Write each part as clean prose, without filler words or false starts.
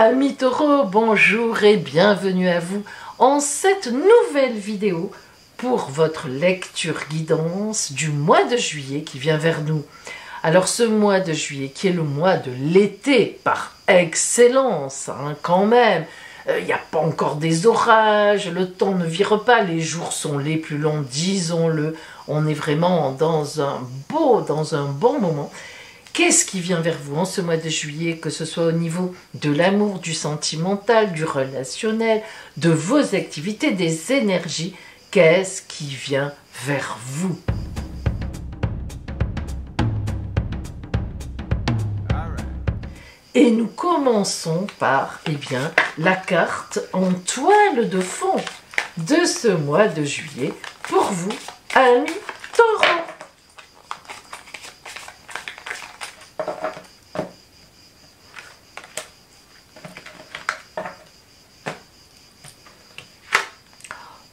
Amis taureaux, bonjour et bienvenue à vous en cette nouvelle vidéo pour votre lecture guidance du mois de juillet qui vient vers nous. Alors ce mois de juillet qui est le mois de l'été par excellence, quand même. Il n'y a pas encore des orages, le temps ne vire pas, les jours sont les plus longs, disons-le. On est vraiment dans un bon moment. Qu'est-ce qui vient vers vous en ce mois de juillet, que ce soit au niveau de l'amour, du sentimental, du relationnel, de vos activités, des énergies? Qu'est-ce qui vient vers vous? Et nous commençons par, la carte en toile de fond de ce mois de juillet pour vous, amis taureaux.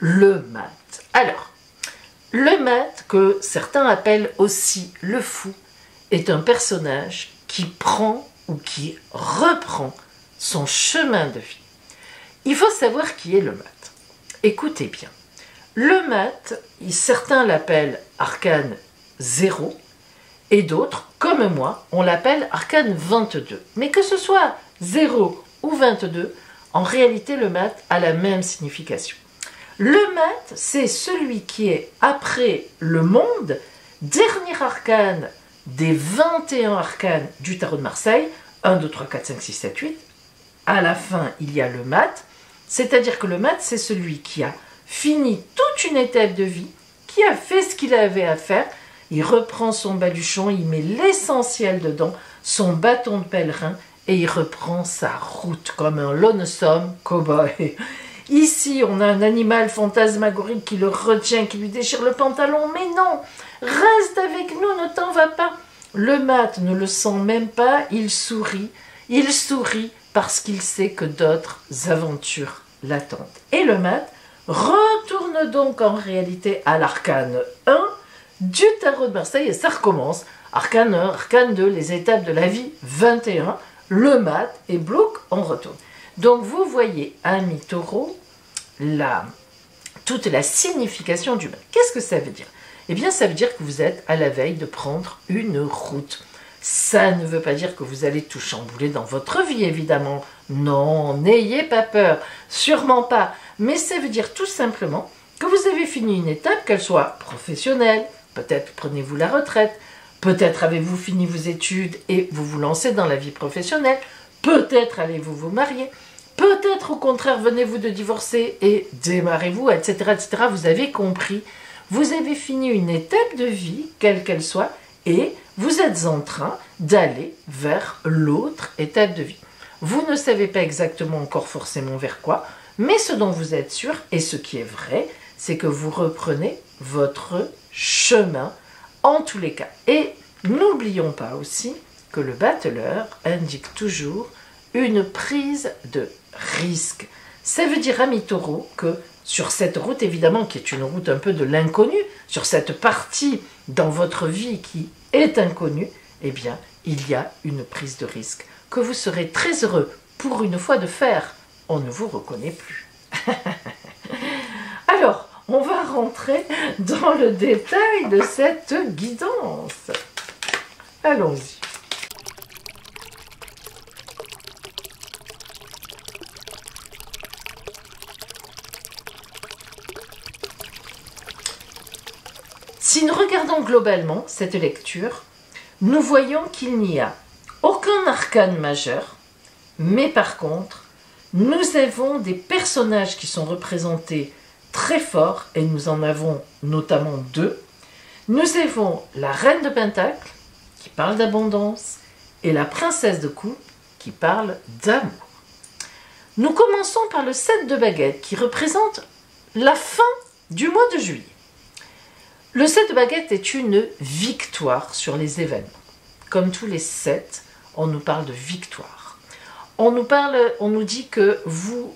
Le mat. Alors, le mat, que certains appellent aussi le fou, est un personnage qui prend ou qui reprend son chemin de vie. Il faut savoir qui est le mat. Écoutez bien. Le mat, certains l'appellent arcane 0 et d'autres, comme moi, on l'appelle arcane 22. Mais que ce soit 0 ou 22, en réalité, le mat a la même signification. Le mat, c'est celui qui est après le monde, dernier arcane des 21 arcanes du tarot de Marseille, 1, 2, 3, 4, 5, 6, 7, 8. À la fin, il y a le mat, c'est-à-dire que le mat, c'est celui qui a fini toute une étape de vie, qui a fait ce qu'il avait à faire, il reprend son baluchon, il met l'essentiel dedans, son bâton de pèlerin, et il reprend sa route comme un lonesome cow-boy. Ici, on a un animal fantasmagorique qui le retient, qui lui déchire le pantalon. Mais non, reste avec nous, ne t'en va pas. Le mat ne le sent même pas, il sourit. Il sourit parce qu'il sait que d'autres aventures l'attendent. Et le mat retourne donc en réalité à l'arcane 1 du tarot de Marseille et ça recommence. Arcane 1, arcane 2, les étapes de la vie 21, le mat et bloc, on retourne. Donc vous voyez, amis taureaux, toute la signification du mat. Qu'est-ce que ça veut dire? Eh bien, ça veut dire que vous êtes à la veille de prendre une route. Ça ne veut pas dire que vous allez tout chambouler dans votre vie, évidemment. Non, n'ayez pas peur, sûrement pas. Mais ça veut dire tout simplement que vous avez fini une étape, qu'elle soit professionnelle, peut-être prenez-vous la retraite, peut-être avez-vous fini vos études et vous vous lancez dans la vie professionnelle, peut-être allez-vous vous marier, peut-être au contraire venez-vous de divorcer et démarrez-vous, etc., etc. Vous avez compris, vous avez fini une étape de vie, quelle qu'elle soit, et vous êtes en train d'aller vers l'autre étape de vie. Vous ne savez pas exactement encore forcément vers quoi, mais ce dont vous êtes sûr, et ce qui est vrai, c'est que vous reprenez votre chemin en tous les cas. Et n'oublions pas aussi que le battleur indique toujours une prise de risque. Ça veut dire, amis taureaux, que sur cette route, évidemment, qui est une route un peu de l'inconnu, sur cette partie dans votre vie qui est inconnue, eh bien, il y a une prise de risque que vous serez très heureux pour une fois de faire. On ne vous reconnaît plus. Alors, on va rentrer dans le détail de cette guidance. Allons-y. Si nous regardons globalement cette lecture, nous voyons qu'il n'y a aucun arcane majeur, mais par contre, nous avons des personnages qui sont représentés très forts, et nous en avons notamment deux. Nous avons la reine de Pentacle, qui parle d'abondance, et la princesse de coupe, qui parle d'amour. Nous commençons par le 7 de baguettes, qui représente la fin du mois de juillet. Le 7 de baguettes est une victoire sur les événements. Comme tous les 7, on nous parle de victoire. On nous dit que vous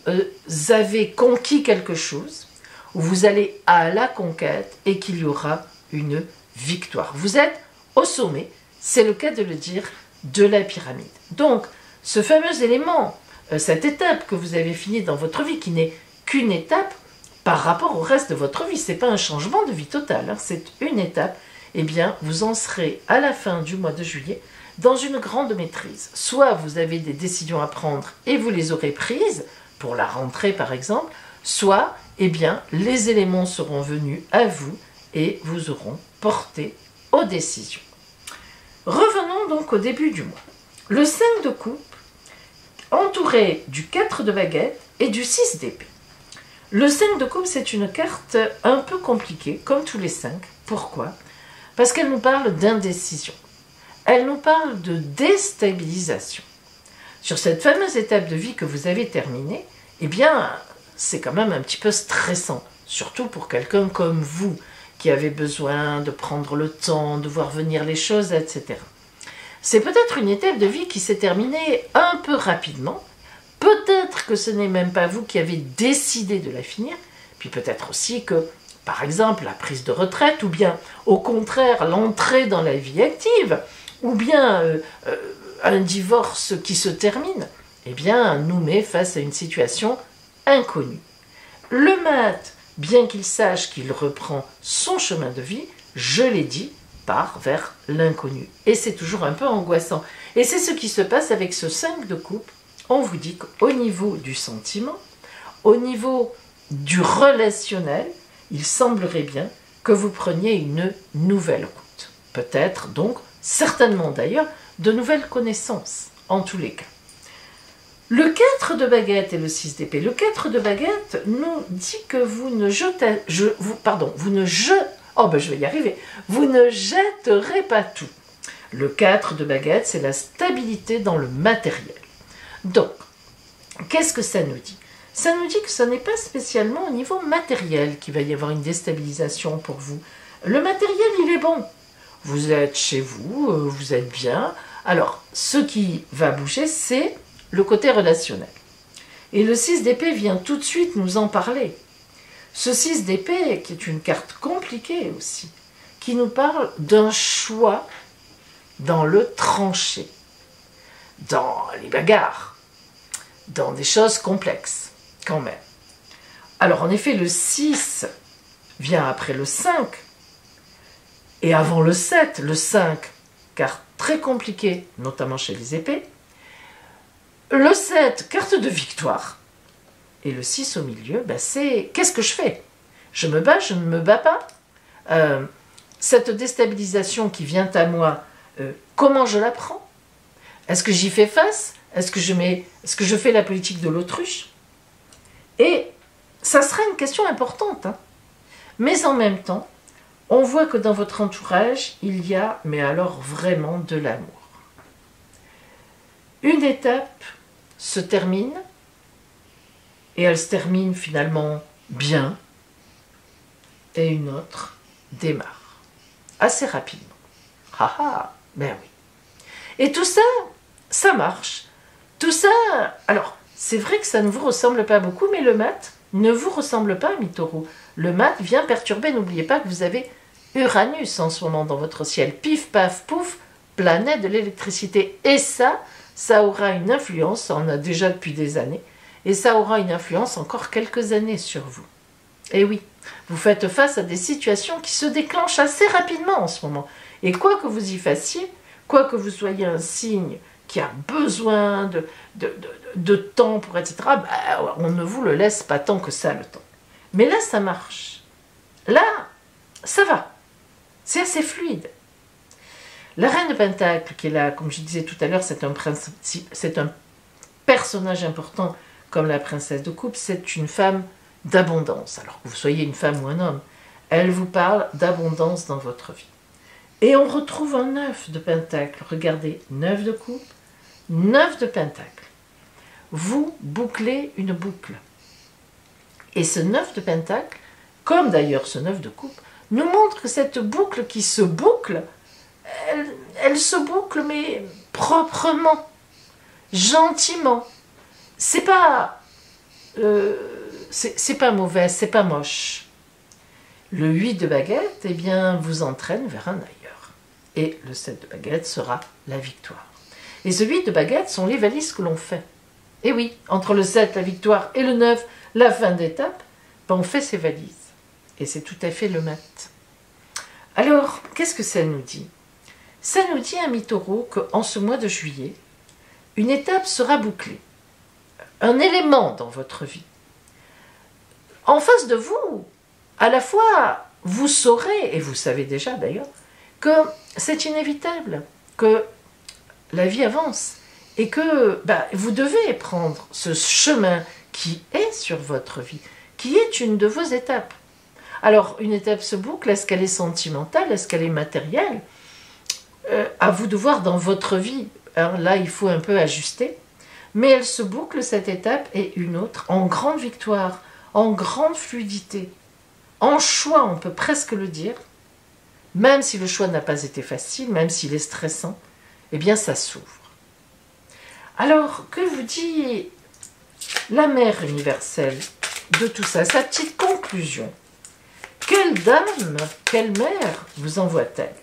avez conquis quelque chose, vous allez à la conquête et qu'il y aura une victoire. Vous êtes au sommet, c'est le cas de le dire, de la pyramide. Donc, ce fameux élément cette étape que vous avez finie dans votre vie, qui n'est qu'une étape par rapport au reste de votre vie. Ce n'est pas un changement de vie total, hein, c'est une étape. Eh bien, vous en serez à la fin du mois de juillet dans une grande maîtrise. Soit vous avez des décisions à prendre et vous les aurez prises, pour la rentrée par exemple, soit, eh bien, les éléments seront venus à vous et vous auront porté aux décisions. Revenons donc au début du mois. Le 5 de coupe, entouré du 4 de baguette et du 6 d'épée. Le 5 de coupe, c'est une carte un peu compliquée, comme tous les 5. Pourquoi? Parce qu'elle nous parle d'indécision. Elle nous parle de déstabilisation. Sur cette fameuse étape de vie que vous avez terminée, eh bien, c'est quand même un petit peu stressant. Surtout pour quelqu'un comme vous, qui avez besoin de prendre le temps, de voir venir les choses, etc. C'est peut-être une étape de vie qui s'est terminée un peu rapidement. Peut-être que ce n'est même pas vous qui avez décidé de la finir. Puis peut-être aussi que, par exemple, la prise de retraite, ou bien au contraire l'entrée dans la vie active, ou bien un divorce qui se termine, eh bien, nous met face à une situation inconnue. Le mat, bien qu'il sache qu'il reprend son chemin de vie, je l'ai dit, part vers l'inconnu. Et c'est toujours un peu angoissant. Et c'est ce qui se passe avec ce 5 de coupe. On vous dit qu'au niveau du sentiment, au niveau du relationnel, il semblerait bien que vous preniez une nouvelle route. Peut-être donc, certainement d'ailleurs, de nouvelles connaissances, en tous les cas. Le 4 de baguette et le 6 d'épée. Le 4 de baguette nous dit que vous ne jetterez pas tout. Le 4 de baguette, c'est la stabilité dans le matériel. Donc, qu'est-ce que ça nous dit? Ça nous dit que ce n'est pas spécialement au niveau matériel qu'il va y avoir une déstabilisation pour vous. Le matériel, il est bon. Vous êtes chez vous, vous êtes bien. Alors, ce qui va bouger, c'est le côté relationnel. Et le 6 d'épée vient tout de suite nous en parler. Ce 6 d'épée, qui est une carte compliquée aussi, qui nous parle d'un choix dans le tranché, dans les bagarres, dans des choses complexes, quand même. Alors, en effet, le 6 vient après le 5, et avant le 7, le 5, carte très compliquée, notamment chez les épées. Le 7, carte de victoire. Et le 6 au milieu, c'est qu'est-ce que je fais? Je me bats, je ne me bats pas? Cette déstabilisation qui vient à moi, comment je la prends? Est-ce que j'y fais face? Est-ce que je fais la politique de l'autruche? Et ça sera une question importante. Hein. Mais en même temps, on voit que dans votre entourage, il y a, mais alors vraiment de l'amour. Une étape se termine, et elle se termine finalement bien, et une autre démarre, assez rapidement. Ah ah, ben oui. Et tout ça, ça marche. Tout ça, alors, c'est vrai que ça ne vous ressemble pas beaucoup, mais le mat ne vous ressemble pas, mi taureau. Le mat vient perturber, n'oubliez pas que vous avez Uranus en ce moment dans votre ciel. Pif, paf, pouf, planète de l'électricité. Et ça aura une influence, on a déjà depuis des années, et ça aura une influence encore quelques années sur vous. Et oui, vous faites face à des situations qui se déclenchent assez rapidement en ce moment. Et quoi que vous y fassiez, quoi que vous soyez un signe qui a besoin de temps pour etc., on ne vous le laisse pas tant que ça le temps. Mais là, ça marche. Là, ça va. C'est assez fluide. La reine de Pentacle, qui est là, comme je disais tout à l'heure, c'est un personnage important comme la princesse de coupe, c'est une femme d'abondance. Alors que vous soyez une femme ou un homme, elle vous parle d'abondance dans votre vie. Et on retrouve un 9 de Pentacle. Regardez, 9 de coupe, 9 de Pentacle. Vous bouclez une boucle. Et ce 9 de Pentacle, comme d'ailleurs ce 9 de coupe, nous montre que cette boucle qui se boucle, elle se boucle, mais proprement, gentiment. C'est pas mauvais, c'est pas moche. Le 8 de baguette, eh bien, vous entraîne vers un ailleurs. Et le 7 de baguette sera la victoire. Et ce 8 de baguette sont les valises que l'on fait. Et oui, entre le 7, la victoire, et le 9, la fin d'étape, ben on fait ses valises. Et c'est tout à fait le mat. Alors, qu'est-ce que ça nous dit? Ça nous dit, ami Taureau, qu'en ce mois de juillet, une étape sera bouclée. Un élément dans votre vie. En face de vous, à la fois, vous saurez, et vous savez déjà d'ailleurs, que c'est inévitable, que la vie avance, et que vous devez prendre ce chemin qui est sur votre vie, qui est une de vos étapes. Alors, une étape se boucle, est-ce qu'elle est sentimentale, est-ce qu'elle est matérielle? À vous de voir dans votre vie. Alors là, il faut un peu ajuster. Mais elle se boucle, cette étape, et une autre, en grande victoire, en grande fluidité, en choix, on peut presque le dire. Même si le choix n'a pas été facile, même s'il est stressant, eh bien ça s'ouvre. Alors, que vous dit la mère universelle de tout ça, sa petite conclusion? Quelle dame, quelle mère vous envoie-t-elle?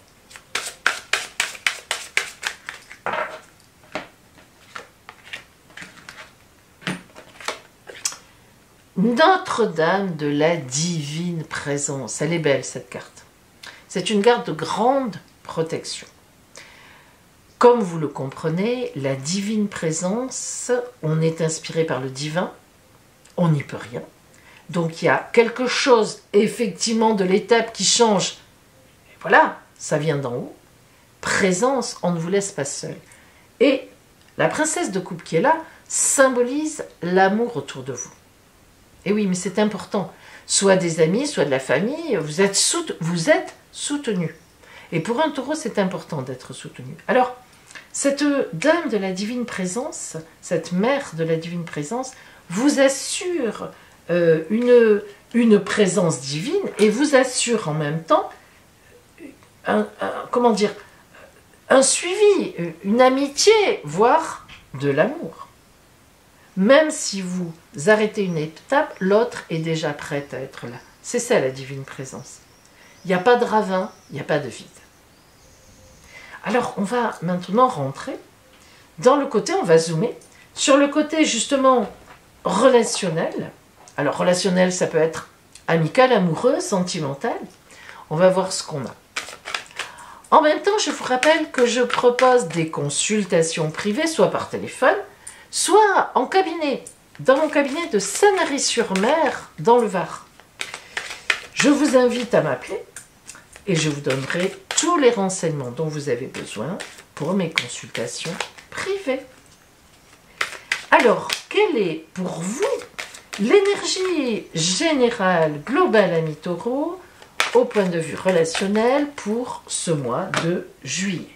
Notre-Dame de la divine présence. Elle est belle, cette carte. C'est une carte de grande protection. Comme vous le comprenez, la divine présence, on est inspiré par le divin, on n'y peut rien. Donc il y a quelque chose, effectivement, de l'étape qui change. Et voilà, ça vient d'en haut. Présence, on ne vous laisse pas seul. Et la princesse de coupe qui est là symbolise l'amour autour de vous. Et oui, mais c'est important. Soit des amis, soit de la famille, vous êtes soutenu. Et pour un taureau, c'est important d'être soutenu. Alors, cette dame de la divine présence, cette mère de la divine présence, vous assure une présence divine et vous assure en même temps un suivi, une amitié, voire de l'amour. Même si vous arrêtez une étape, l'autre est déjà prête à être là. C'est ça la divine présence. Il n'y a pas de ravin, il n'y a pas de vide. Alors on va maintenant rentrer dans le côté, on va zoomer, sur le côté justement relationnel. Alors relationnel, ça peut être amical, amoureux, sentimental. On va voir ce qu'on a. En même temps, je vous rappelle que je propose des consultations privées, soit par téléphone, soit en cabinet, dans mon cabinet de Sanary-sur-Mer, dans le Var. Je vous invite à m'appeler et je vous donnerai tous les renseignements dont vous avez besoin pour mes consultations privées. Alors, quelle est pour vous l'énergie générale, globale, ami Taureau, au point de vue relationnel pour ce mois de juillet?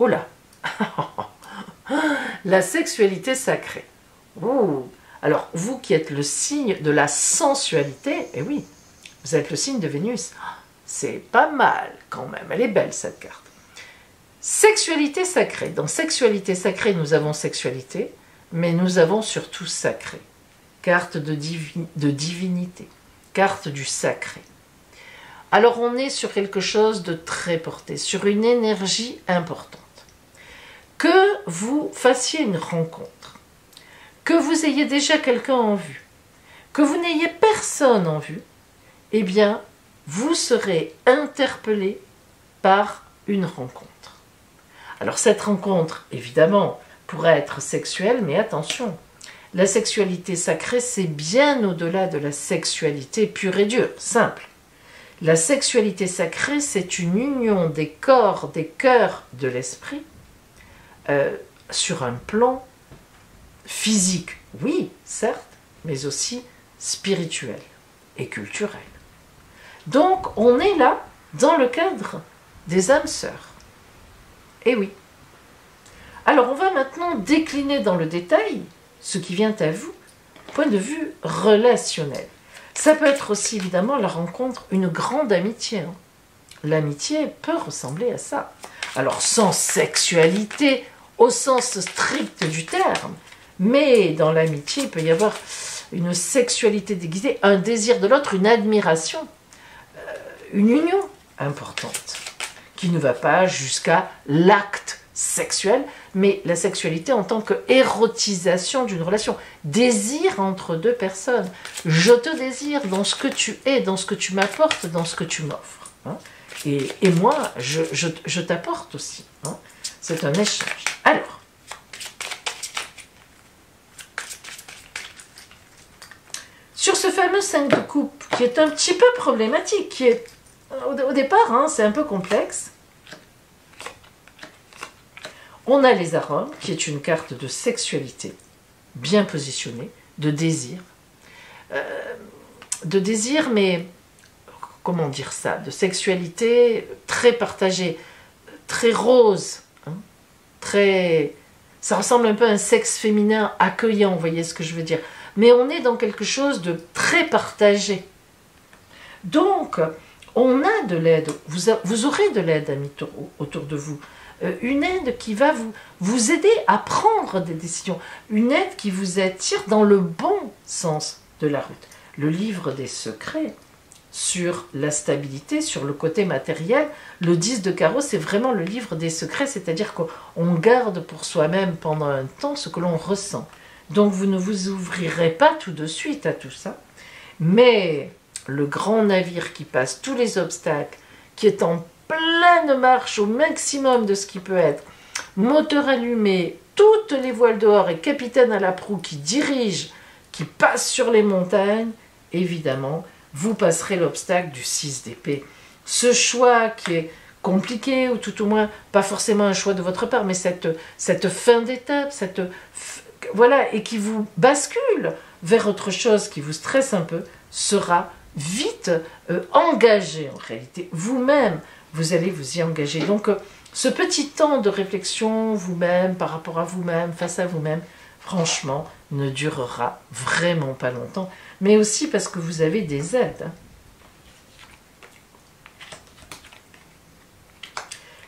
Oh là, la sexualité sacrée. Oh. Alors, vous qui êtes le signe de la sensualité, eh oui, vous êtes le signe de Vénus. C'est pas mal quand même, elle est belle cette carte. Sexualité sacrée. Dans sexualité sacrée, nous avons sexualité, mais nous avons surtout sacré. Carte de divinité, carte du sacré. Alors on est sur quelque chose de très porté, sur une énergie importante. Que vous fassiez une rencontre, que vous ayez déjà quelqu'un en vue, que vous n'ayez personne en vue, eh bien, vous serez interpellé par une rencontre. Alors cette rencontre, évidemment, pourrait être sexuelle, mais attention, la sexualité sacrée, c'est bien au-delà de la sexualité pure et dure, simple. La sexualité sacrée, c'est une union des corps, des cœurs, de l'esprit, sur un plan physique, oui, certes, mais aussi spirituel et culturel. Donc, on est là dans le cadre des âmes sœurs. Eh oui. Alors, on va maintenant décliner dans le détail ce qui vient à vous, point de vue relationnel. Ça peut être aussi, évidemment, la rencontre, une grande amitié. Hein. L'amitié peut ressembler à ça. Alors, sans sexualité, au sens strict du terme, mais dans l'amitié, il peut y avoir une sexualité déguisée, un désir de l'autre, une admiration, une union importante, qui ne va pas jusqu'à l'acte sexuel, mais la sexualité en tant que érotisation d'une relation, désir entre deux personnes. Je te désire dans ce que tu es, dans ce que tu m'apportes, dans ce que tu m'offres. Hein. Et moi, je t'apporte aussi. Hein. C'est un échange. Alors, sur ce fameux 5 de coupe, qui est un petit peu problématique, qui est, au départ, hein, c'est un peu complexe, on a les arômes, qui est une carte de sexualité, bien positionnée, de désir, mais comment dire ça, de sexualité très partagée, très rose, hein, ça ressemble un peu à un sexe féminin accueillant, vous voyez ce que je veux dire. Mais on est dans quelque chose de très partagé. Donc, on a de l'aide, vous aurez de l'aide, amis taureaux, autour de vous. Une aide qui va vous aider à prendre des décisions. Une aide qui vous attire dans le bon sens de la route. Le livre des secrets sur la stabilité, sur le côté matériel. Le 10 de carreau, c'est vraiment le livre des secrets, c'est-à-dire qu'on garde pour soi-même pendant un temps ce que l'on ressent. Donc vous ne vous ouvrirez pas tout de suite à tout ça, mais le grand navire qui passe tous les obstacles, qui est en pleine marche au maximum de ce qui peut être, moteur allumé, toutes les voiles dehors et capitaine à la proue qui dirige, qui passe sur les montagnes, évidemment, vous passerez l'obstacle du 6 d'épée. Ce choix qui est compliqué, ou tout au moins pas forcément un choix de votre part, mais cette fin d'étape, voilà, et qui vous bascule vers autre chose qui vous stresse un peu, sera vite engagé en réalité. Vous-même, vous allez vous y engager. Donc, ce petit temps de réflexion, vous-même, par rapport à vous-même, face à vous-même, franchement, ne durera vraiment pas longtemps. Mais aussi parce que vous avez des aides.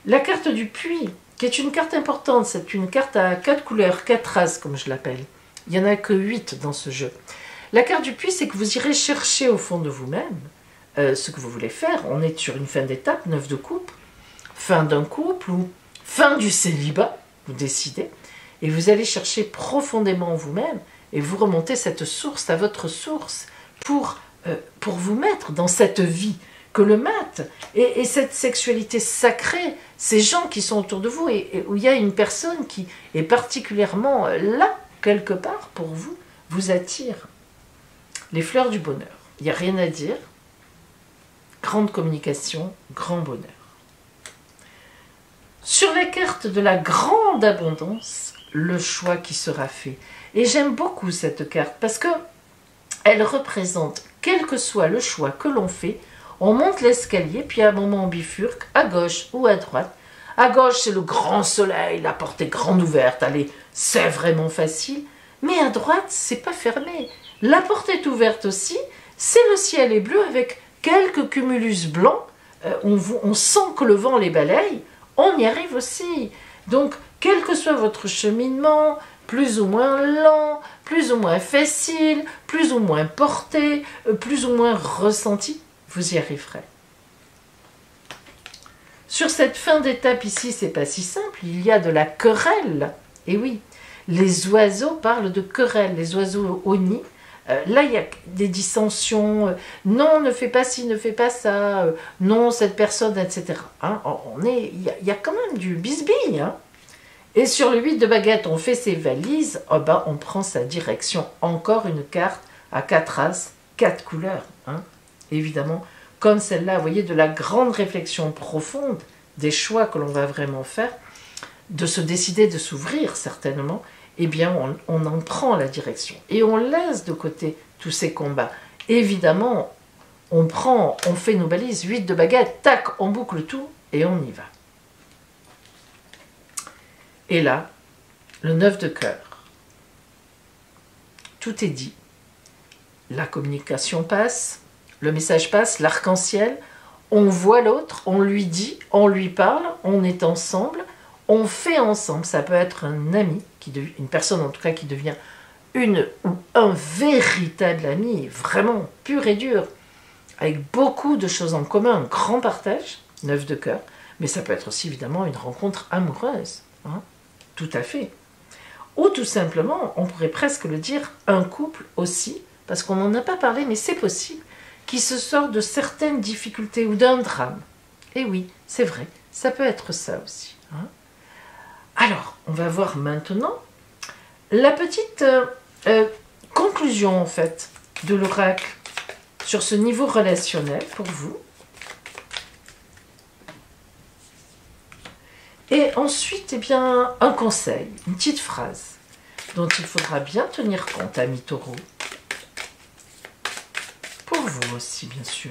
La carte du puits, qui est une carte importante, c'est une carte à 4 couleurs, 4 races, comme je l'appelle. Il n'y en a que 8 dans ce jeu. La carte du puits, c'est que vous irez chercher au fond de vous-même ce que vous voulez faire. On est sur une fin d'étape, 9 de coupe, fin d'un couple ou fin du célibat, vous décidez, et vous allez chercher profondément en vous-même et vous remontez cette source à votre source pour vous mettre dans cette vie que le mat et cette sexualité sacrée, ces gens qui sont autour de vous et où il y a une personne qui est particulièrement là, quelque part, pour vous, vous attire. Les fleurs du bonheur, il n'y a rien à dire. Grande communication, grand bonheur. Sur les cartes de la grande abondance, le choix qui sera fait. Et j'aime beaucoup cette carte parce que elle représente, quel que soit le choix que l'on fait, on monte l'escalier, puis à un moment on bifurque, à gauche ou à droite. À gauche, c'est le grand soleil, la porte est grande ouverte, allez, c'est vraiment facile. Mais à droite, c'est pas fermé. La porte est ouverte aussi, c'est le ciel est bleu avec quelques cumulus blancs. On sent que le vent les balaye, on y arrive aussi. Donc, quel que soit votre cheminement, plus ou moins lent, plus ou moins facile, plus ou moins porté, plus ou moins ressenti, vous y arriverez. Sur cette fin d'étape ici, c'est pas si simple, il y a de la querelle. Et oui, les oiseaux parlent de querelle, les oiseaux au nid. Là, il y a des dissensions, non, ne fais pas ci, ne fais pas ça, non, cette personne, etc. Hein, il y a quand même du bisbille. Hein. Et sur le 8 de baguette, on fait ses valises, oh ben, on prend sa direction. Encore une carte à 4 as, 4 couleurs. Hein. Évidemment, comme celle-là, vous voyez, de la grande réflexion profonde, des choix que l'on va vraiment faire, de se décider de s'ouvrir certainement, eh bien, on en prend la direction. Et on laisse de côté tous ces combats. Évidemment, on fait nos balises, 8 de baguette, tac, on boucle tout et on y va. Et là, le 9 de cœur. Tout est dit. La communication passe, le message passe, l'arc-en-ciel, on voit l'autre, on lui dit, on lui parle, on est ensemble, on fait ensemble. Ça peut être un ami, une personne en tout cas qui devient une ou un véritable ami, vraiment pur et dur, avec beaucoup de choses en commun, un grand partage, 9 de cœur, Mais ça peut être aussi évidemment une rencontre amoureuse, hein, tout à fait. Ou tout simplement, on pourrait presque le dire, un couple aussi, parce qu'on n'en a pas parlé, mais c'est possible, qui se sort de certaines difficultés ou d'un drame. Et oui, c'est vrai, ça peut être ça aussi. Hein. Alors, on va voir maintenant la petite conclusion, en fait, de l'oracle sur ce niveau relationnel pour vous. Et ensuite, eh bien, un conseil, une petite phrase dont il faudra bien tenir compte, amis taureaux. Pour vous aussi, bien sûr.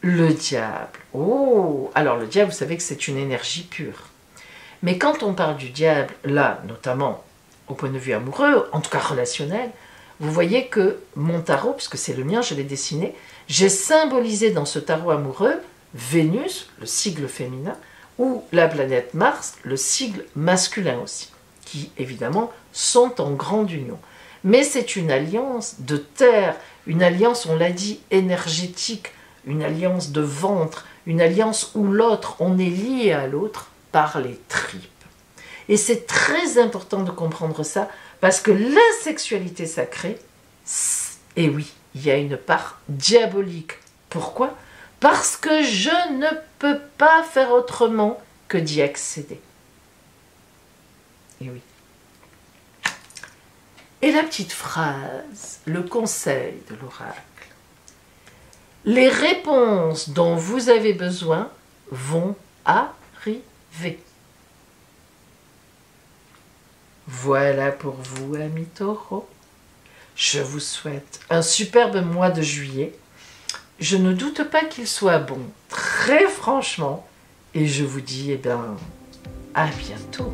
Le diable. Oh, alors le diable, vous savez que c'est une énergie pure. Mais quand on parle du diable, là, notamment au point de vue amoureux, en tout cas relationnel, vous voyez que mon tarot, puisque c'est le mien, je l'ai dessiné, j'ai symbolisé dans ce tarot amoureux Vénus, le sigle féminin, ou la planète Mars, le sigle masculin aussi, qui évidemment sont en grande union. Mais c'est une alliance de terre, une alliance, on l'a dit, énergétique, une alliance de ventre, une alliance où l'autre, on est lié à l'autre par les tripes. Et c'est très important de comprendre ça, parce que la sexualité sacrée, et oui, il y a une part diabolique. Pourquoi? Parce que je ne peux pas faire autrement que d'y accéder. Et oui. Et la petite phrase, le conseil de l'oracle. Les réponses dont vous avez besoin vont arriver. Voilà pour vous, amis taureaux. Je vous souhaite un superbe mois de juillet. Je ne doute pas qu'il soit bon, très franchement. Et je vous dis, eh bien, à bientôt.